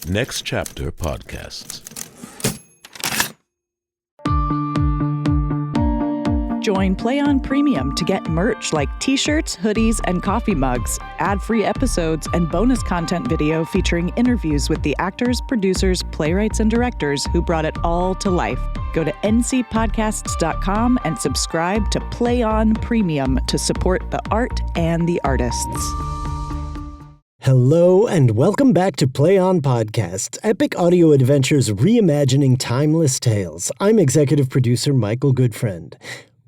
Next Chapter Podcasts. Join Play On Premium to get merch like t-shirts, hoodies, and coffee mugs, ad-free episodes, and bonus content video featuring interviews with the actors, producers, playwrights, and directors who brought it all to life. Go to ncpodcasts.com and subscribe to Play On Premium to support the art and the artists. Hello and welcome back to Play On Podcasts, epic audio adventures reimagining timeless tales. I'm executive producer Michael Goodfriend.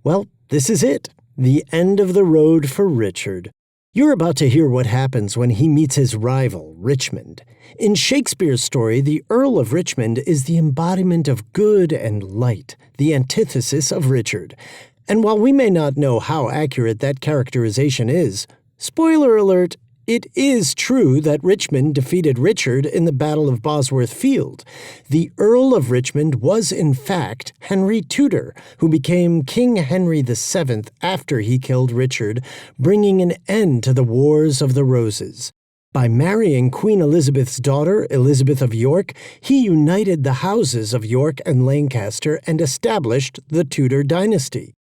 Well, this is it, the end of the road for Richard. You're about to hear what happens when he meets his rival, Richmond. In Shakespeare's story, the Earl of Richmond is the embodiment of good and light, the antithesis of Richard. And while we may not know how accurate that characterization is, spoiler alert, it is true that Richmond defeated Richard in the Battle of Bosworth Field. The Earl of Richmond was, in fact, Henry Tudor, who became King Henry VII after he killed Richard, bringing an end to the Wars of the Roses. By marrying Queen Elizabeth's daughter, Elizabeth of York, he united the houses of York and Lancaster and established the Tudor dynasty.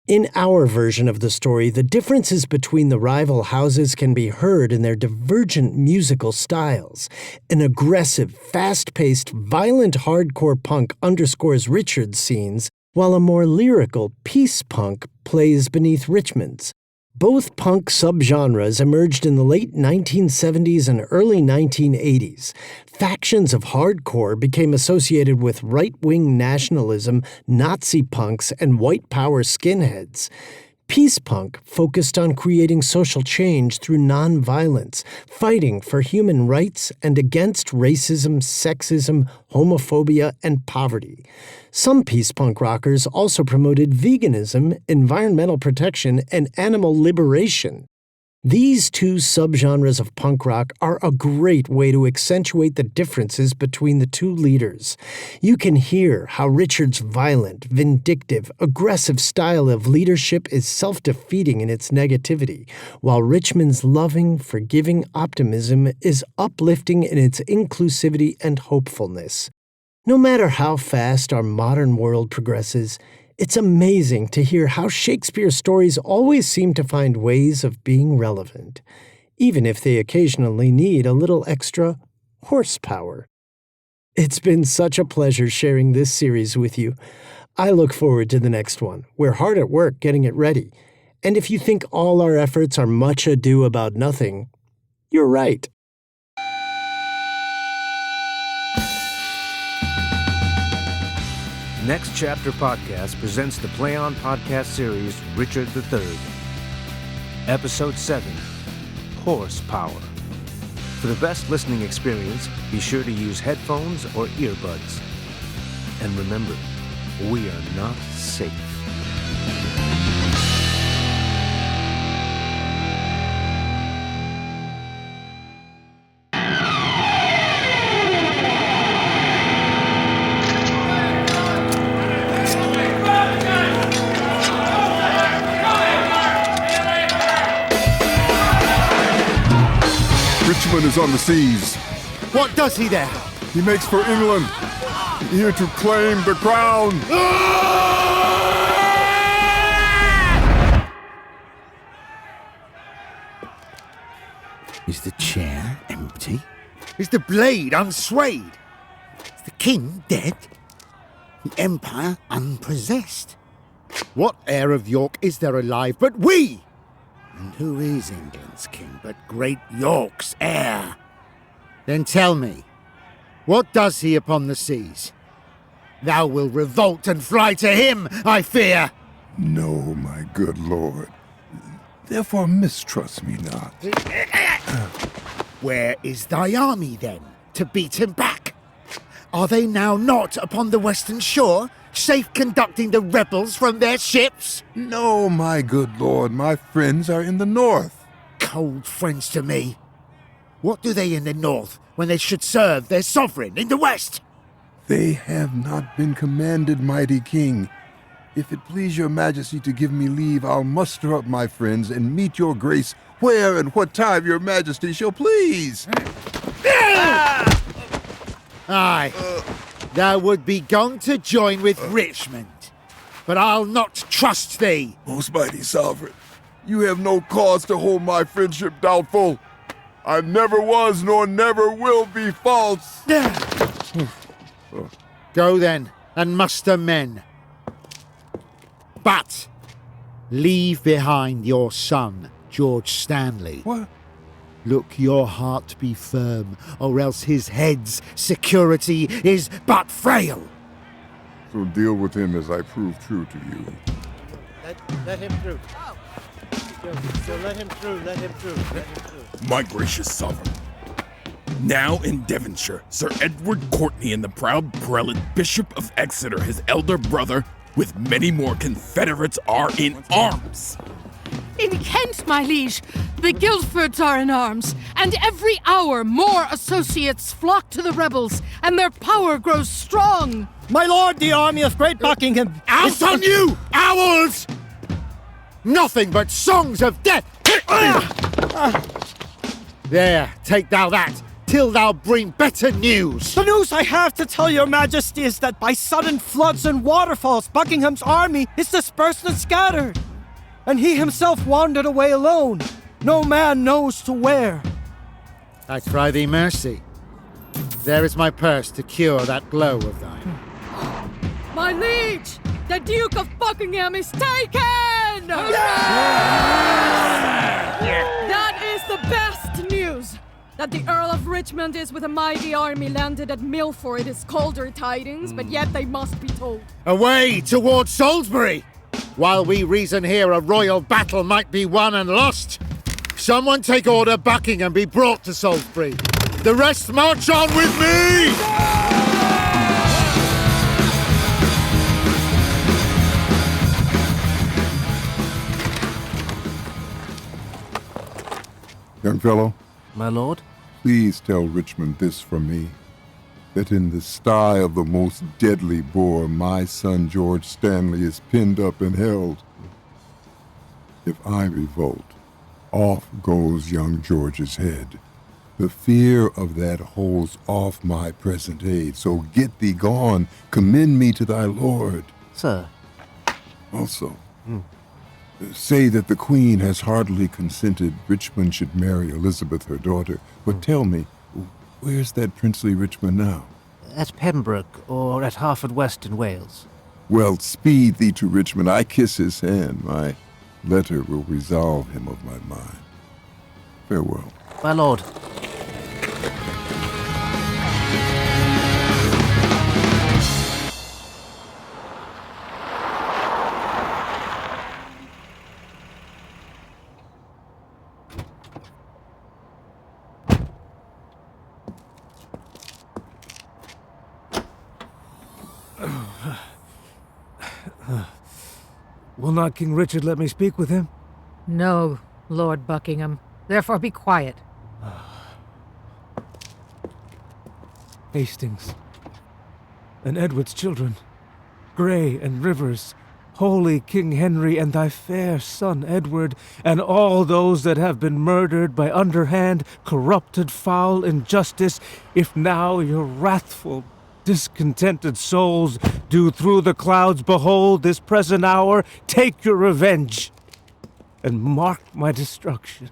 In our version of the story, the differences between the rival houses can be heard in their divergent musical styles. An aggressive, fast-paced, violent hardcore punk underscores Richard's scenes, while a more lyrical peace punk plays beneath Richmond's. Both punk subgenres emerged in the late 1970s and early 1980s. Factions of hardcore became associated with right-wing nationalism, Nazi punks, and white power skinheads. Peace punk focused on creating social change through nonviolence, fighting for human rights and against racism, sexism, homophobia, and poverty. Some peace punk rockers also promoted veganism, environmental protection, and animal liberation. These two subgenres of punk rock are a great way to accentuate the differences between the two leaders. You can hear how Richard's violent, vindictive, aggressive style of leadership is self-defeating in its negativity, while Richmond's loving, forgiving optimism is uplifting in its inclusivity and hopefulness. No matter how fast our modern world progresses, it's amazing to hear how Shakespeare's stories always seem to find ways of being relevant, even if they occasionally need a little extra horsepower. It's been such a pleasure sharing this series with you. I look forward to the next one. We're hard at work getting it ready. And if you think all our efforts are much ado about nothing, you're right. Next Chapter Podcast presents the Play On Podcast series, Richard III. Episode 7, Horsepower. For the best listening experience, be sure to use headphones or earbuds. And remember, we are not safe. Richmond is on the seas. What does he there? He makes for England, here to claim the crown. Is the chair empty? Is the blade unswayed? Is the king dead? The empire unpossessed? What heir of York is there alive but we? And who is England's king but great York's heir? Then tell me, what does he upon the seas? Thou wilt revolt and fly to him, I fear. No, my good lord. Therefore mistrust me not. Where is thy army, then, to beat him back? Are they now not upon the western shore, safe conducting the rebels from their ships? No, my good lord, my friends are in the north. Cold friends to me. What do they in the north when they should serve their sovereign in the west? They have not been commanded, mighty king. If it please your majesty to give me leave, I'll muster up my friends and meet your grace where and what time your majesty shall please. Aye, thou would be gone to join with Richmond. But I'll not trust thee. Most mighty sovereign, you have no cause to hold my friendship doubtful. I never was nor never will be false. Go then, and muster men. But leave behind your son, George Stanley. What? Look your heart be firm, or else his head's security is but frail. So deal with him as I prove true to you. Let him through. So let him through, let him through. My gracious sovereign. Now in Devonshire, Sir Edward Courtney and the proud prelate Bishop of Exeter, his elder brother, with many more confederates, are in arms. In Kent, my liege, the Guildfords are in arms, and every hour more associates flock to the rebels, and their power grows strong. My lord, the army of Great Buckingham... Out on you, owls! Nothing but songs of death! There, take thou that, till thou bring better news. The news I have to tell your majesty is that by sudden floods and waterfalls, Buckingham's army is dispersed and scattered. And he himself wandered away alone. No man knows to where. I cry thee mercy. There is my purse to cure that glow of thine. My liege, the Duke of Buckingham is taken! That is the best news. That the Earl of Richmond is with a mighty army landed at Milford is colder tidings, but yet they must be told. Away towards Salisbury! While we reason here a royal battle might be won and lost, someone take order Buckingham be brought to Salisbury. The rest march on with me! Young fellow, My lord? please tell Richmond this from me, that in the sty of the most deadly boar, my son George Stanley is pinned up and held. If I revolt, off goes young George's head. The fear of that holds off my present aid, so get thee gone, commend me to thy lord. Sir. Also, say that the Queen has heartily consented Richmond should marry Elizabeth, her daughter. But tell me, where's that princely Richmond now? At Pembroke, or at Haverfordwest in Wales. Well, speed thee to Richmond. I kiss his hand. My letter will resolve him of my mind. Farewell. My lord. Will not King Richard let me speak with him? No, Lord Buckingham. Therefore be quiet. Hastings, and Edward's children, Grey and Rivers, holy King Henry, and thy fair son Edward, and all those that have been murdered by underhand, corrupted, foul injustice, if now your wrathful, discontented souls do through the clouds behold this present hour, take your revenge, and mark my destruction.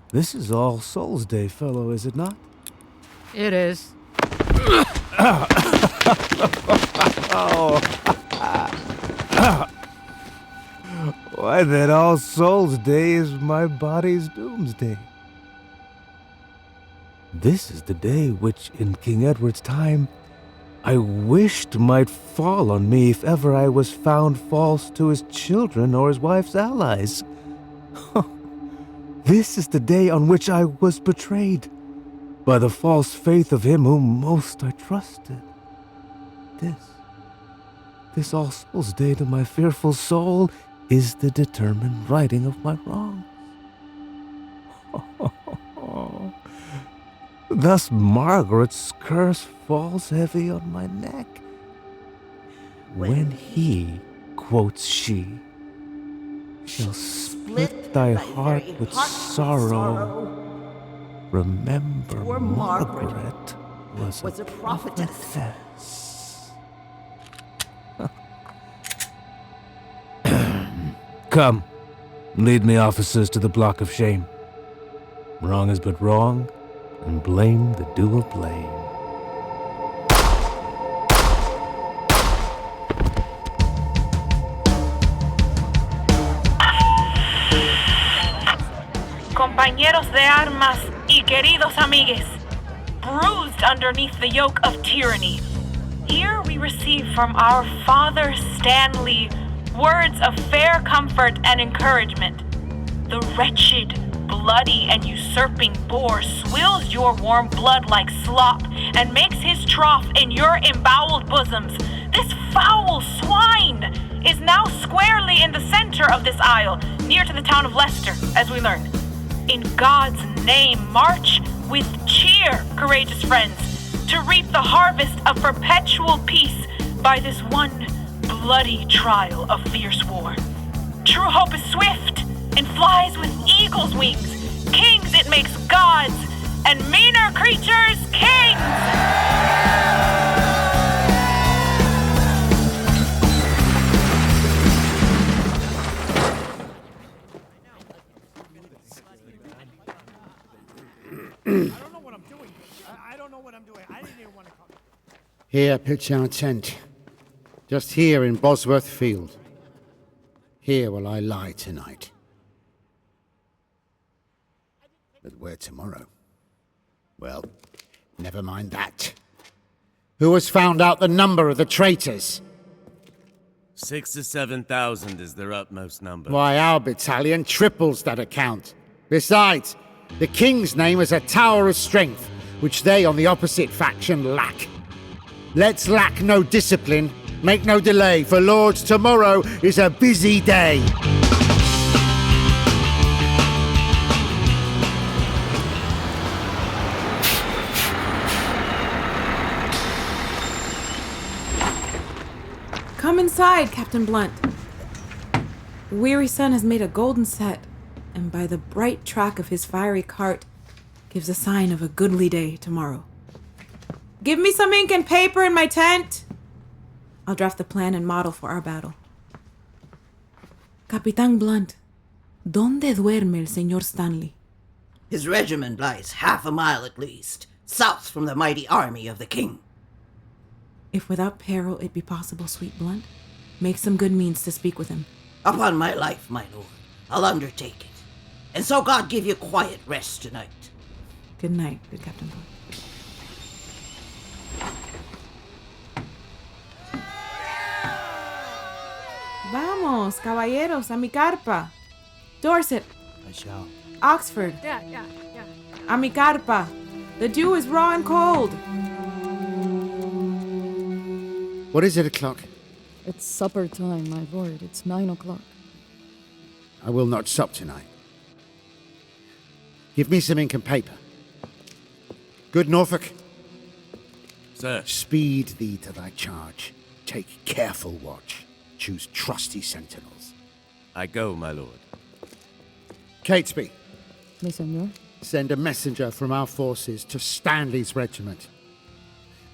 This is All Souls' Day, fellow, is it not? It is. Why then All Souls' Day is my body's doomsday. This is the day which, in King Edward's time, I wished might fall on me if ever I was found false to his children or his wife's allies. This is the day on which I was betrayed by the false faith of him whom most I trusted. This All Souls' Day to my fearful soul is the determined righting of my wrongs. Thus Margaret's curse falls heavy on my neck. When he, quotes she, shall split thy heart with sorrow, remember Poor Margaret was a prophetess. Come, lead me, officers, to the block of shame. Wrong is but wrong, and blame the due of blame. Compañeros de armas y queridos amigues, bruised underneath the yoke of tyranny, here we receive from our Father Stanley words of fair comfort and encouragement. The wretched, bloody, and usurping boar swills your warm blood like slop and makes his trough in your emboweled bosoms. This foul swine is now squarely in the center of this isle, near to the town of Leicester, as we learn. In God's name, march with cheer, courageous friends, to reap the harvest of perpetual peace by this one bloody trial of fierce war. True hope is swift and flies with eagle's wings. Kings it makes gods, and meaner creatures kings! Here pitch our tent. Just here in Bosworth Field. Here will I lie tonight. But where tomorrow? Well, never mind that. Who has found out the number of the traitors? 6,000 to 7,000 is their utmost number. Why, our battalion triples that account. Besides, the king's name is a tower of strength, which they on the opposite faction lack. Let's lack no discipline, make no delay, for Lords, tomorrow is a busy day. Come inside, Captain Blunt. The weary sun has made a golden set, and by the bright track of his fiery cart gives a sign of a goodly day tomorrow. Give me some ink and paper in my tent. I'll draft the plan and model for our battle. Capitán Blunt, ¿dónde duerme el señor Stanley? His regiment lies half a mile at least, south from the mighty army of the king. If without peril it be possible, sweet Blunt, make some good means to speak with him. Upon my life, my lord, I'll undertake it. And so God give you quiet rest tonight. Good night, good Captain Blunt. Vamos, caballeros, a mi carpa. Dorset. I shall. Oxford. Yeah. A mi carpa. The dew is raw and cold. What is it o'clock? It's supper time, my lord. It's 9 o'clock. I will not sup tonight. Give me some ink and paper. Good Norfolk. Sir. Speed thee to thy charge. Take careful watch. Choose trusty sentinels. I go, my lord. Catesby. Mi senor. Send a messenger from our forces to Stanley's regiment.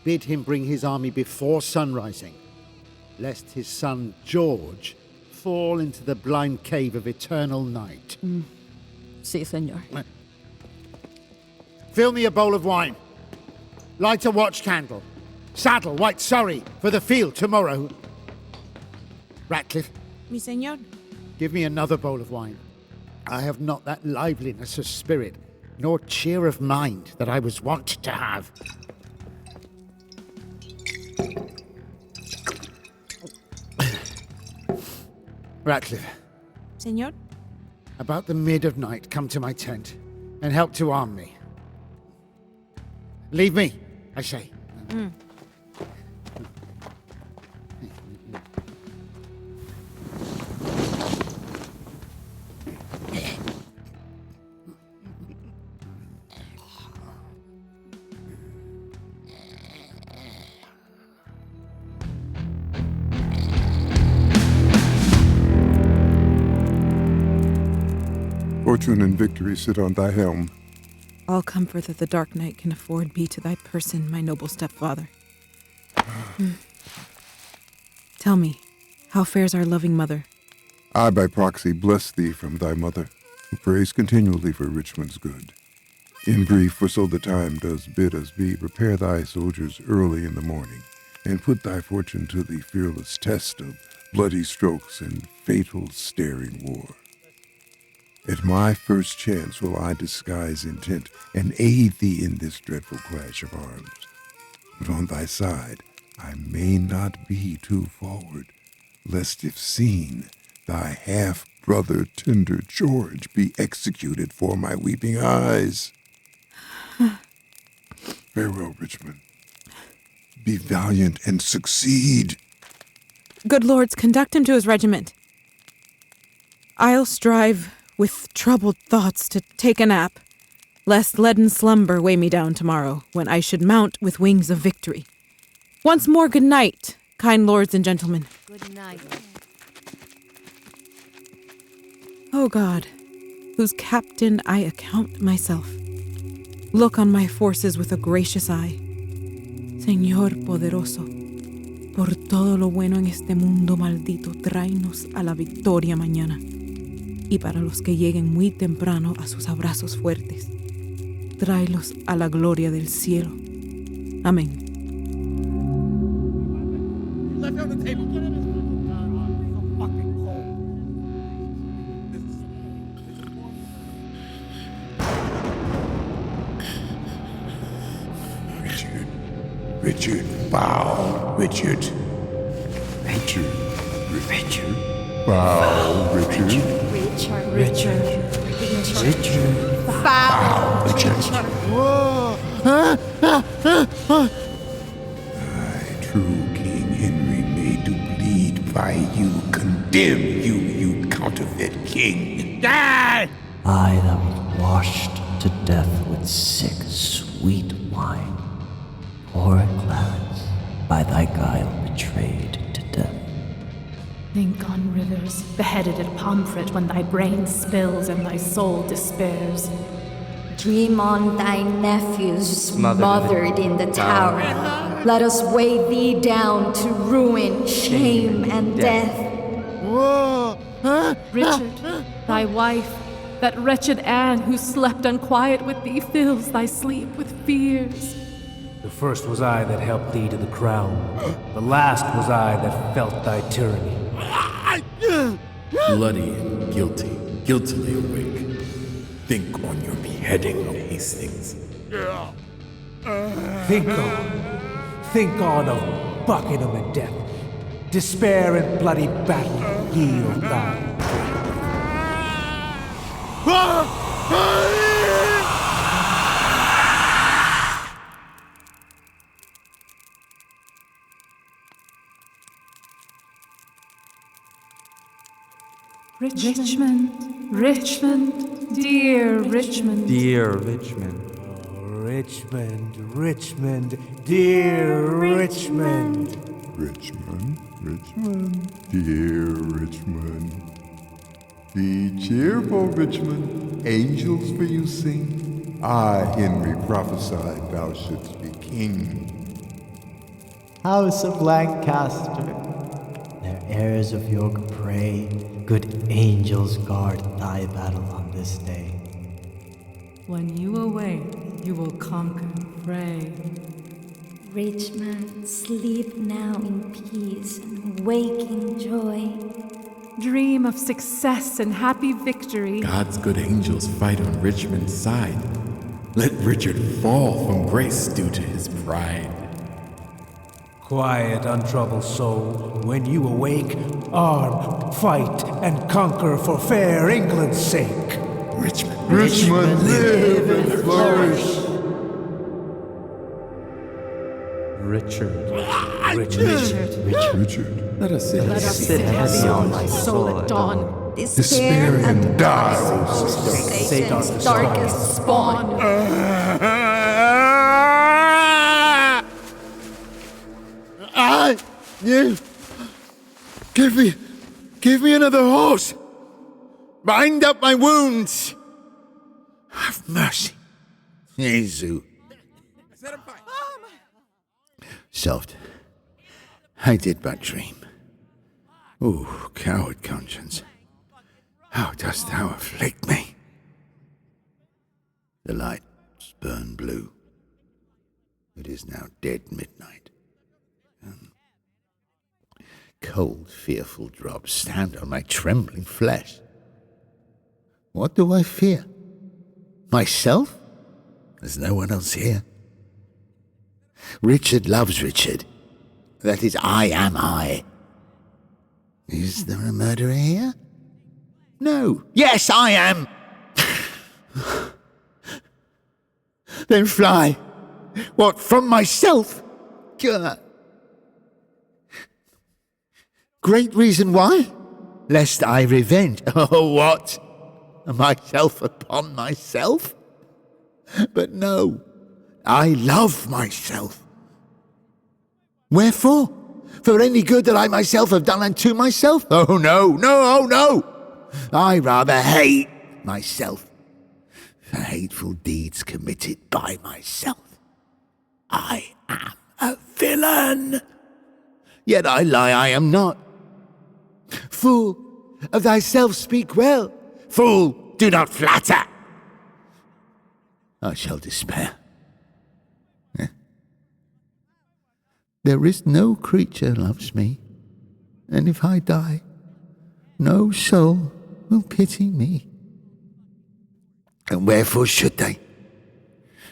Bid him bring his army before sunrising, lest his son George fall into the blind cave of eternal night. Si, senor. Fill me a bowl of wine. Light a watch candle. Saddle White Surrey for the field tomorrow. Ratcliffe. Mi senor. Give me another bowl of wine. I have not that liveliness of spirit, nor cheer of mind that I was wont to have. Ratcliffe. Senor? About the mid of night, come to my tent and help to arm me. Leave me, I say. Fortune and victory sit on thy helm. all comfort that the Dark Knight can afford be to thy person, my noble stepfather. Tell me, how fares our loving mother? I by proxy bless thee from thy mother, who prays continually for Richmond's good. In brief, for so the time does bid us be, prepare thy soldiers early in the morning, and put thy fortune to the fearless test of bloody strokes and fatal staring war. At my first chance will I disguise intent and aid thee in this dreadful clash of arms. But on thy side I may not be too forward, lest if seen, thy half-brother tender George be executed for my weeping eyes. Farewell, Richmond. Be valiant and succeed. Good lords, conduct him to his regiment. I'll strive with troubled thoughts to take a nap, lest leaden slumber weigh me down tomorrow, when I should mount with wings of victory. Once more, good night, kind lords and gentlemen. Good night. O God, whose captain I account myself, look on my forces with a gracious eye. Señor poderoso, por todo lo bueno en este mundo maldito, tráenos a la victoria mañana. Y para los que lleguen muy temprano a sus abrazos fuertes, tráelos a la gloria del cielo. Amén. Left on the table. Richard, bow, Richard. Richard. Bow, Richard. Bow, Richard. I, true King Henry, made to bleed by you, condemn you, you counterfeit king. I that was washed to death with sick, sweet wine. Poor Clarence, by thy guile betrayed to death. Think on rivers, beheaded at Pomfret when thy brain spills and thy soul despairs. Dream on thy nephews smothered in the tower. Let us weigh thee down to ruin, shame, and death. Richard, thy wife, that wretched Anne who slept unquiet with thee, fills thy sleep with fears. The first was I that helped thee to the crown. The last was I that felt thy tyranny. Bloody and guilty, guiltily awake. Think on your beheading of Hastings. Think on of Buckingham and death. Despair and bloody battle yield thy. Richmond, dear Richmond. Dear Richmond. Richmond, dear Richmond. Richmond, dear Richmond. Be cheerful, Richmond. Angels for you sing. I, Henry, prophesied thou shouldst be king. House of Lancaster, their heirs of York pray, good angels guard thy battle on this day. When you awake, you will conquer Frey. Richmond, sleep now in peace and wake in joy. Dream of success and happy victory. God's good angels fight on Richmond's side. Let Richard fall from grace due to his pride. Quiet, untroubled soul, when you awake, arm, fight, and conquer for fair England's sake. Richmond, live and flourish. Richard. Let us sit heavy on my soul at dawn. Despair and die, O Satan's darkest spawn. You! Give me another horse! Bind up my wounds! Have mercy! Jesu. Soft. I did but dream. O coward conscience, how dost thou afflict me? The lights burn blue. It is now dead midnight. Cold, fearful drops stand on my trembling flesh. What do I fear? Myself? There's no one else here. Richard loves Richard. That is, I am I. Is there a murderer here? No. Yes, I am. Then fly. What, from myself? Gah. Great reason why? Lest I revenge. Oh, what? Myself upon myself? But no, I love myself. Wherefore? For any good that I myself have done unto myself? Oh, no, oh, no. I rather hate myself for hateful deeds committed by myself. I am a villain. Yet I lie, I am not. Fool, of thyself speak well. Fool, do not flatter. I shall despair. There is no creature loves me, and if I die, no soul will pity me. And wherefore should they?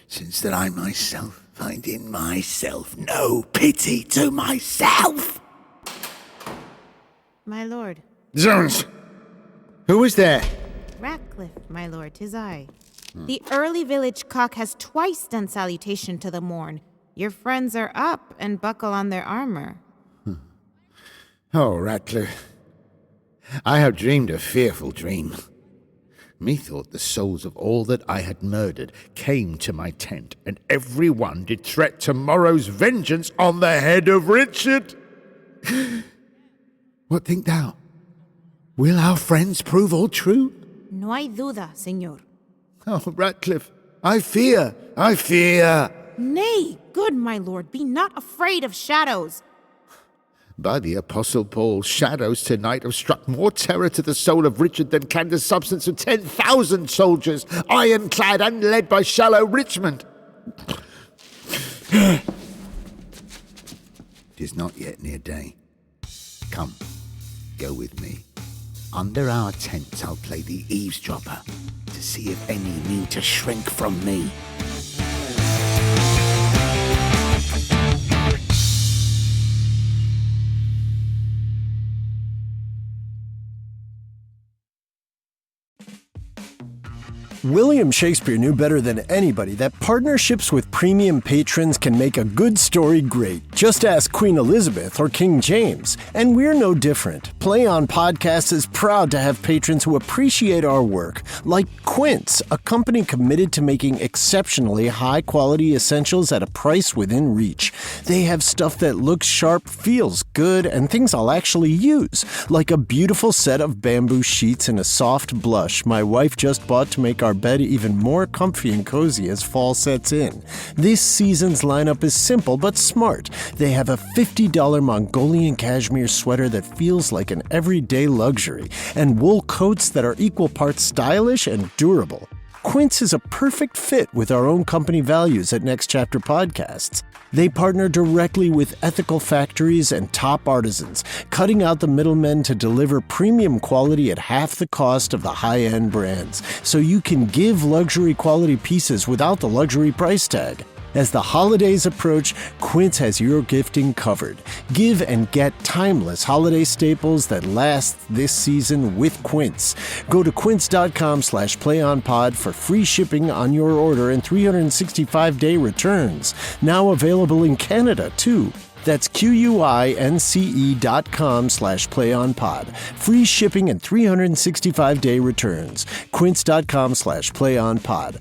Since that I myself find in myself no pity to myself. My lord. Zounds! Who was there? Ratcliffe, my lord, 'tis I. The early village cock has twice done salutation to the morn. Your friends are up and buckle on their armor. Oh, Ratcliffe, I have dreamed a fearful dream. Methought the souls of all that I had murdered came to my tent, and every one did threat tomorrow's vengeance on the head of Richard. What think thou? Will our friends prove all true? No hay duda, señor. Oh, Ratcliffe, I fear. Nay, good my lord, be not afraid of shadows. By the Apostle Paul, shadows tonight have struck more terror to the soul of Richard than can the substance of 10,000 soldiers, ironclad and led by shallow Richmond. It is not yet near day. Come, go with me. Under our tents I'll play the eavesdropper to see if any mean to shrink from me. William Shakespeare knew better than anybody that partnerships with premium patrons can make a good story great. Just ask Queen Elizabeth or King James. And we're no different. Play On Podcast is proud to have patrons who appreciate our work, like Quince, a company committed to making exceptionally high-quality essentials at a price within reach. They have stuff that looks sharp, feels good, and things I'll actually use, like a beautiful set of bamboo sheets and a soft blush my wife just bought to make our bed even more comfy and cozy as fall sets in. This season's lineup is simple but smart. They have a $50 Mongolian cashmere sweater that feels like an everyday luxury, and wool coats that are equal parts stylish and durable. Quince is a perfect fit with our own company values at Next Chapter Podcasts. They partner directly with ethical factories and top artisans, cutting out the middlemen to deliver premium quality at half the cost of the high-end brands, so you can give luxury quality pieces without the luxury price tag. As the holidays approach, Quince has your gifting covered. Give and get timeless holiday staples that last this season with Quince. Go to quince.com/playonpod for free shipping on your order and 365-day returns. Now available in Canada, too. That's QUINCE.com/playonpod. Free shipping and 365-day returns. Quince.com/playonpod.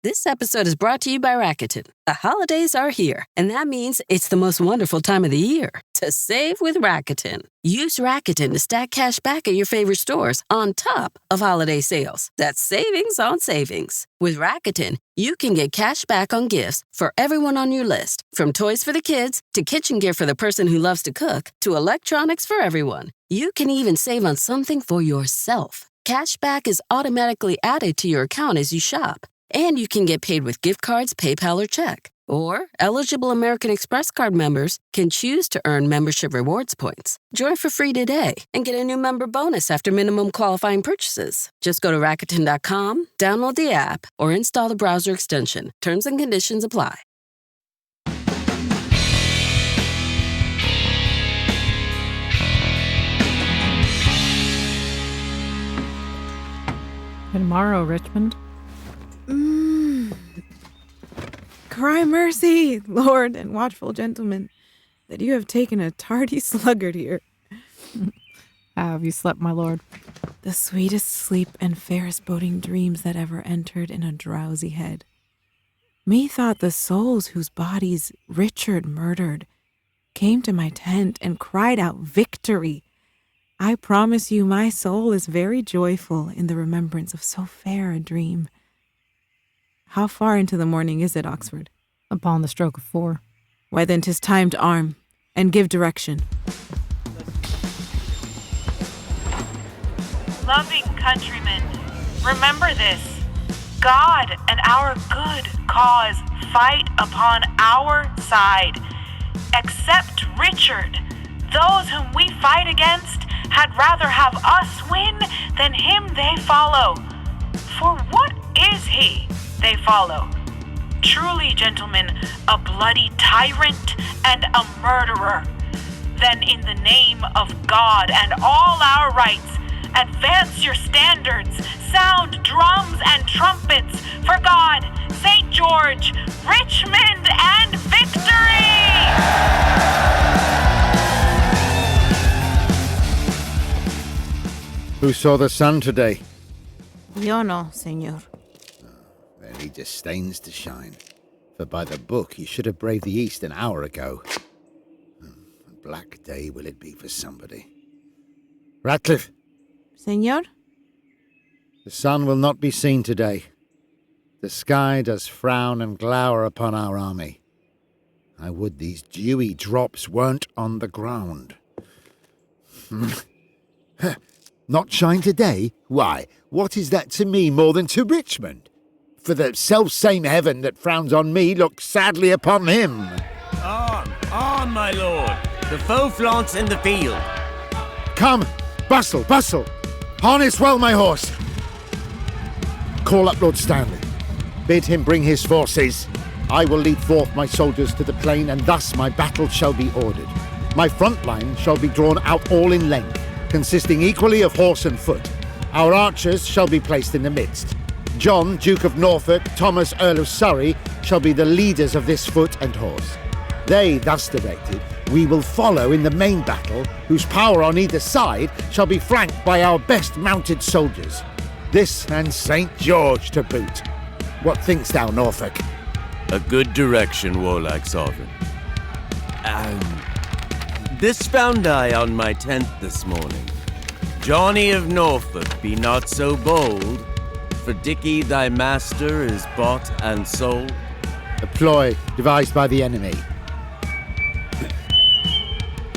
This episode is brought to you by Rakuten. The holidays are here, and that means it's the most wonderful time of the year to save with Rakuten. Use Rakuten to stack cash back at your favorite stores on top of holiday sales. That's savings on savings. With Rakuten, you can get cash back on gifts for everyone on your list, from toys for the kids to kitchen gear for the person who loves to cook to electronics for everyone. You can even save on something for yourself. Cash back is automatically added to your account as you shop. And you can get paid with gift cards, PayPal, or check. Or eligible American Express card members can choose to earn membership rewards points. Join for free today and get a new member bonus after minimum qualifying purchases. Just go to Rakuten.com, download the app, or install the browser extension. Terms and conditions apply. Tomorrow, Richmond. Cry mercy, Lord and watchful gentlemen, that you have taken a tardy sluggard here. How have you slept, my lord? The sweetest sleep and fairest boding dreams that ever entered in a drowsy head. Methought the souls whose bodies Richard murdered came to my tent and cried out victory. I promise you my soul is very joyful in the remembrance of so fair a dream. How far into the morning is it, Oxford? Upon the stroke of 4. Why then 'tis time to arm and give direction. Loving countrymen, remember this. God and our good cause fight upon our side. Except Richard, those whom we fight against had rather have us win than him they follow. For what is he they follow? Truly, gentlemen, a bloody tyrant and a murderer. Then in the name of God and all our rights, advance your standards, sound drums and trumpets for God, St. George, Richmond, and victory! Who saw the sun today? Yo no, senor. Then he disdains to shine. For by the book he should have braved the east an hour ago. A black day will it be for somebody. Ratcliffe! Senor? The sun will not be seen today. The sky does frown and glower upon our army. I would these dewy drops weren't on the ground. Not shine today? Why, what is that to me more than to Richmond? For the self-same heaven that frowns on me looks sadly upon him. On, my lord! The foe flaunts in the field. Come, bustle, bustle! Harness well my horse! Call up Lord Stanley. Bid him bring his forces. I will lead forth my soldiers to the plain, and thus my battle shall be ordered. My front line shall be drawn out all in length, consisting equally of horse and foot. Our archers shall be placed in the midst. John, Duke of Norfolk, Thomas, Earl of Surrey, shall be the leaders of this foot and horse. They, thus directed, we will follow in the main battle, whose power on either side shall be flanked by our best mounted soldiers. This and St. George to boot. What thinkst thou, Norfolk? A good direction, warlike sovereign. This found I on my tent this morning. Johnny of Norfolk, be not so bold, for Dickie thy master is bought and sold. A ploy devised by the enemy.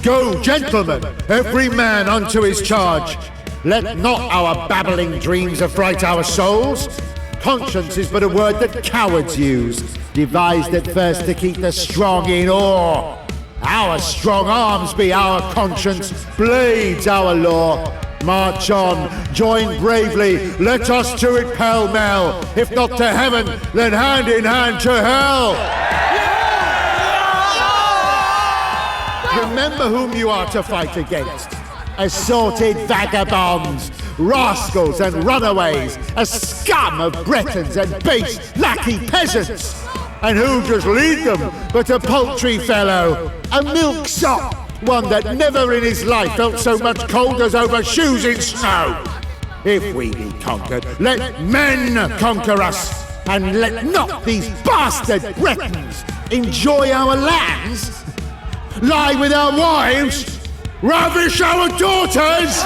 Go, gentlemen, every man unto his charge. Let not our babbling dreams affright our souls. Conscience is but a word that cowards use, devised at first to keep the strong in awe. Our strong arms be our conscience, blades our law. March on, join bravely, let us to it pell-mell. If not to heaven, then hand in hand to hell. Remember whom you are to fight against. Assorted vagabonds, rascals and runaways, a scum of Bretons and base lackey peasants. And who does lead them but a paltry fellow, a milksop, one that never in his life felt so much cold as over shoes in snow. If we be conquered, let men conquer us, and let not these bastard Bretons enjoy our lands, lie with our wives, ravish our daughters.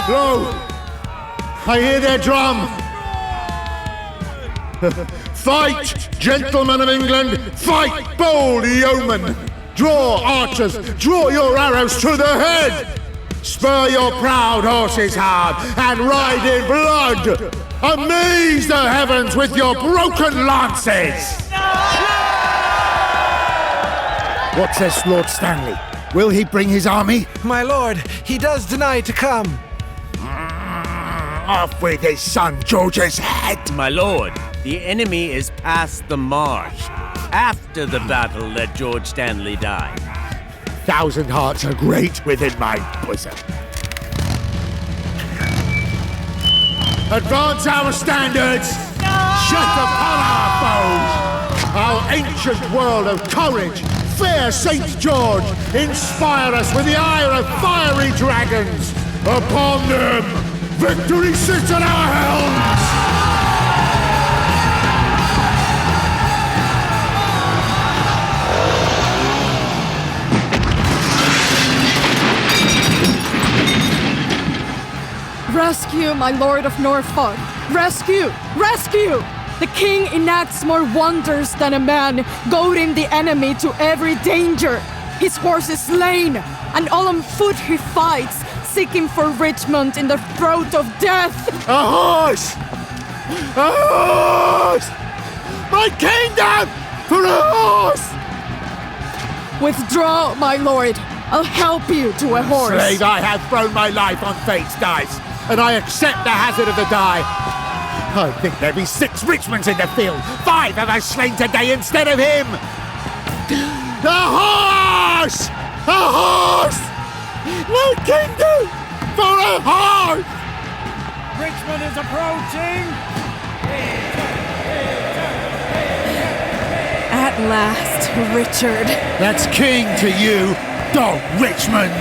Lo, I hear their drum. Fight, gentlemen of England, fight, bold yeomen. Draw, archers, draw your arrows to the head. Spur your proud horses hard and ride in blood. Amaze the heavens with your broken lances. What says Lord Stanley? Will he bring his army? My lord, he does deny to come. Off with his son George's head! My lord, the enemy is past the marsh, after the battle that George Stanley died. 1,000 hearts are great within my bosom. Advance our standards! Shut upon our foes! Our ancient world of courage, fair St. George, inspire us with the ire of fiery dragons! Upon them, victory sits at our helms! Rescue, my lord of Norfolk! Rescue! Rescue! The king enacts more wonders than a man, goading the enemy to every danger. His horse is slain, and all on foot he fights, seeking for Richmond in the throat of death. A horse! A horse! My kingdom for a horse! Withdraw, my lord. I'll help you to a horse. Slave, I have thrown my life on fate's dice, and I accept the hazard of the die. I think there be 6 Richmonds in the field. 5 have I slain today instead of him. A horse! A horse! My kingdom for a horse! Richmond is approaching! At last, Richard. That's king to you, dog Richmond!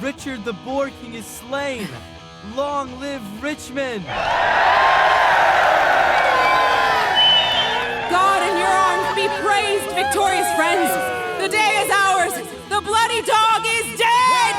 Richard the Boar King is slain! Long live Richmond! God in your arms be praised, victorious friends! The day is ours! The bloody dog is dead!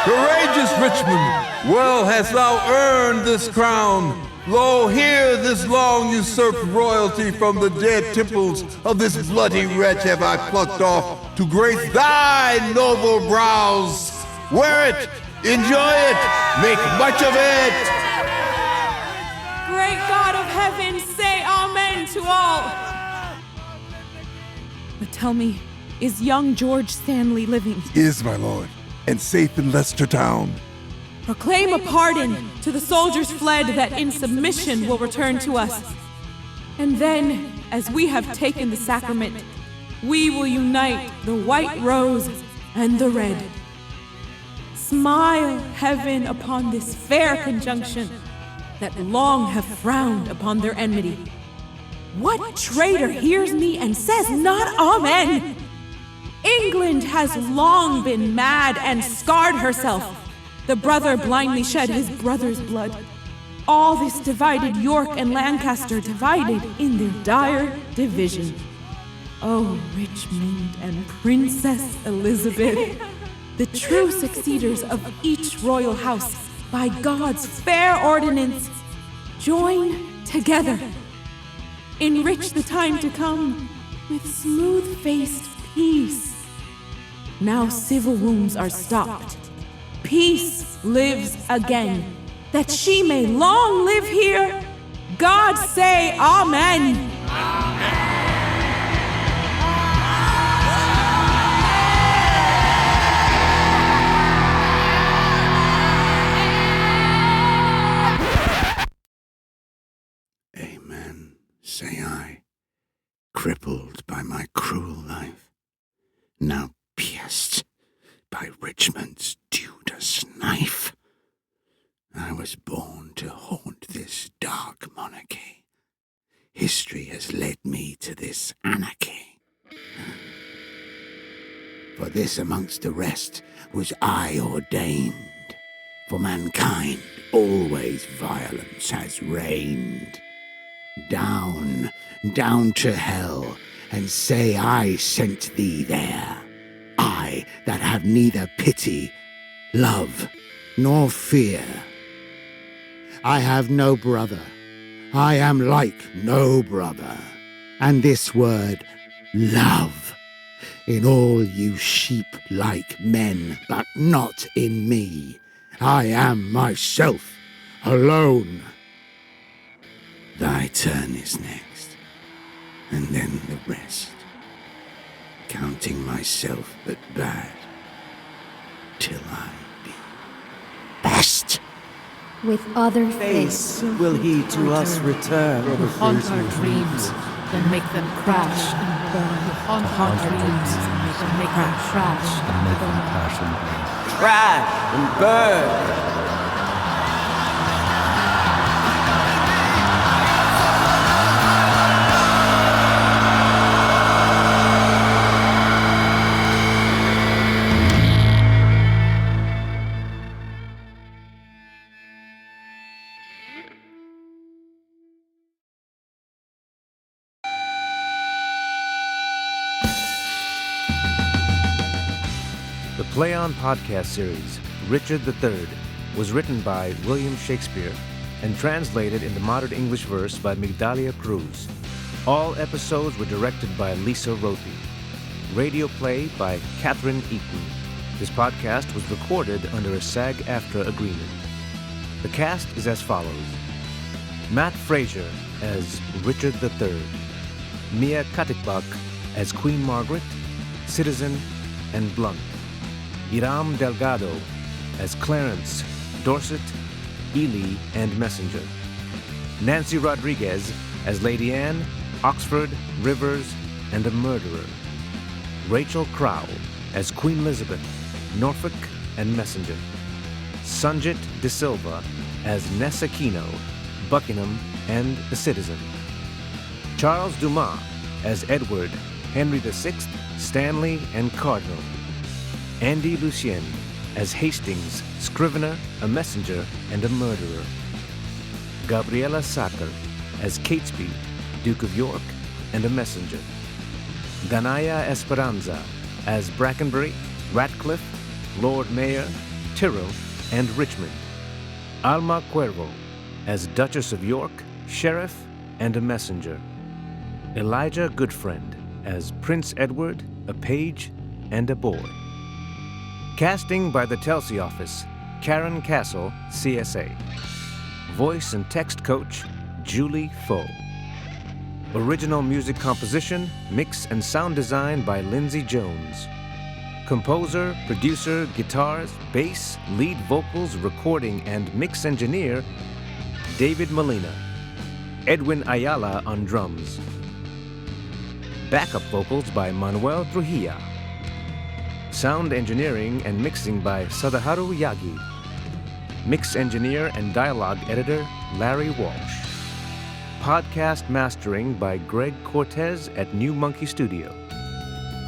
Courageous Richmond, well hast thou earned this crown. Lo, here this long usurped royalty from the dead temples of this bloody wretch have I plucked off to grace thy noble brows. Wear it, enjoy it, make much of it. Great God of heaven, say amen to all. But tell me, is young George Stanley living? Is, my lord, and safe in Leicester town. Proclaim a pardon to the soldiers fled that in submission will return to us. And then, as we have taken the sacrament, we will unite the white rose and the red. Smile, heaven, upon this fair conjunction that long have frowned upon their enmity. What traitor hears me and says not amen? England has long been mad and scarred herself. The brother blindly shed his brother's blood. All this divided York and Lancaster, divided in their dire division. Oh, Richmond and Princess Elizabeth, the true succeeders of each royal house, by God's fair ordinance, join together. Enrich the time to come with smooth-faced peace. Now civil wounds are stopped. Peace lives again. that she may long live here? God say amen. Amen, say I, crippled by my cruel life, now pierced by Richmond's Judas knife. I was born to haunt this dark monarchy. History has led me to this anarchy. For this amongst the rest was I ordained. For mankind always violence has reigned. Down, down to hell, and say I sent thee there. I that have neither pity, love, nor fear. I have no brother, I am like no brother, and this word, love, in all you sheep-like men, but not in me. I am myself alone. Thy turn is next, and then the rest, counting myself but bad, till I be best. With other face will he to us return. To haunt our dreams, then make them crash and burn. To haunt our dreams, then make them crash and burn. Crash and burn! The Play On podcast series, Richard III, was written by William Shakespeare and translated into modern English verse by Migdalia Cruz. All episodes were directed by Lisa Rothi. Radio play by Catherine Eaton. This podcast was recorded under a SAG-AFTRA agreement. The cast is as follows: Matt Fraser as Richard III, Mia Katikbak as Queen Margaret, Citizen, and Blunt, Iram Delgado as Clarence, Dorset, Ely, and Messenger, Nancy Rodriguez as Lady Anne, Oxford, Rivers, and a Murderer, Rachel Crowell as Queen Elizabeth, Norfolk, and Messenger, Sanjit De Silva as Ness Aquino, Buckingham, and a Citizen, Charles Dumas as Edward, Henry VI, Stanley, and Cardinal, Andy Lucien as Hastings, Scrivener, a Messenger, and a Murderer, Gabriela Sacker as Catesby, Duke of York, and a Messenger, Danaya Esperanza as Brackenbury, Ratcliffe, Lord Mayor, Tyrrell, and Richmond, Alma Cuervo as Duchess of York, Sheriff, and a Messenger, Elijah Goodfriend as Prince Edward, a page, and a boy. Casting by the Telsey office, Karen Castle, CSA. Voice and text coach, Julie Foe. Original music composition, mix, and sound design by Lindsay Jones. Composer, producer, guitars, bass, lead vocals, recording, and mix engineer, David Molina. Edwin Ayala on drums. Backup vocals by Manuel Trujillo. Sound engineering and mixing by Sadaharu Yagi. Mix engineer and dialogue editor, Larry Walsh. Podcast mastering by Greg Cortez at New Monkey Studio.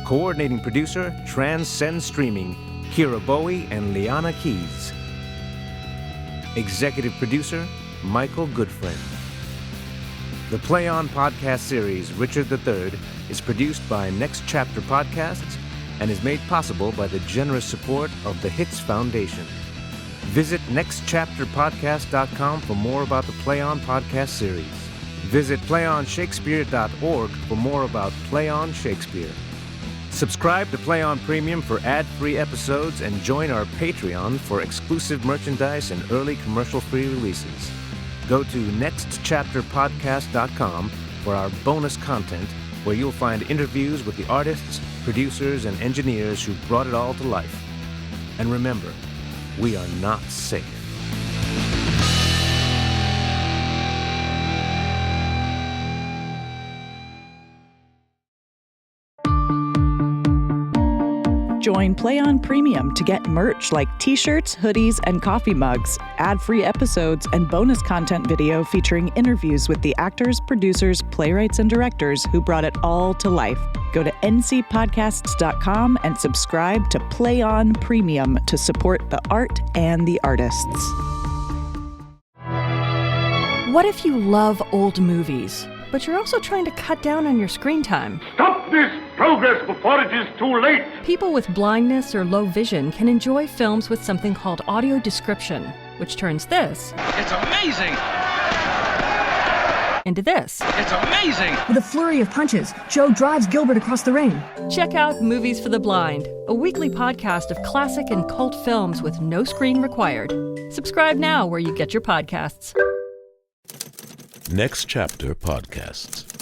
Coordinating producer, Transcend Streaming, Kira Bowie and Liana Keys. Executive producer, Michael Goodfriend. The Play On podcast series, Richard III, is produced by Next Chapter Podcasts and is made possible by the generous support of the Hits Foundation. Visit nextchapterpodcast.com for more about the Play On podcast series. Visit playonshakespeare.org for more about Play On Shakespeare. Subscribe to Play On Premium for ad-free episodes and join our Patreon for exclusive merchandise and early commercial-free releases. Go to nextchapterpodcast.com for our bonus content, where you'll find interviews with the artists, producers, and engineers who brought it all to life. And remember, we are not safe. Join Play On Premium to get merch like t-shirts, hoodies, and coffee mugs, ad-free episodes, and bonus content video featuring interviews with the actors, producers, playwrights, and directors who brought it all to life. Go to ncpodcasts.com and subscribe to Play On Premium to support the art and the artists. What if you love old movies, but you're also trying to cut down on your screen time? Stop this progress before it is too late! People with blindness or low vision can enjoy films with something called audio description, which turns this... It's amazing! ...into this. It's amazing! With a flurry of punches, Joe drives Gilbert across the ring. Check out Movies for the Blind, a weekly podcast of classic and cult films with no screen required. Subscribe now where you get your podcasts. Next Chapter Podcasts.